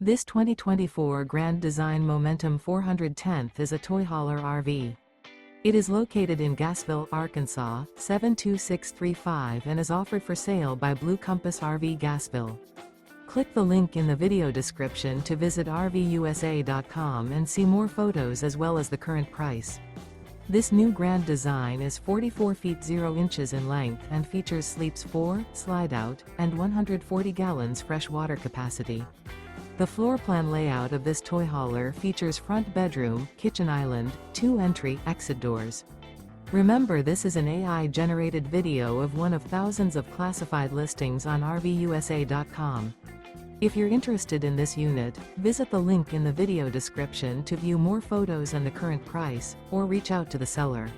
This 2024 Grand Design Momentum 410th is a toy hauler RV. It is located in Gassville, Arkansas, 72635 and is offered for sale by Blue Compass RV Gassville. Click the link in the video description to visit RVUSA.com and see more photos as well as the current price. This new grand design is 44 feet 0 inches in length and features sleeps 4, slide-out, and 140 gallons fresh water capacity. The floor plan layout of this toy hauler features front bedroom, kitchen island, 2 entry/exit doors. Remember, this is an AI-generated video of one of thousands of classified listings on RVUSA.com. If you're interested in this unit, visit the link in the video description to view more photos and the current price, or reach out to the seller.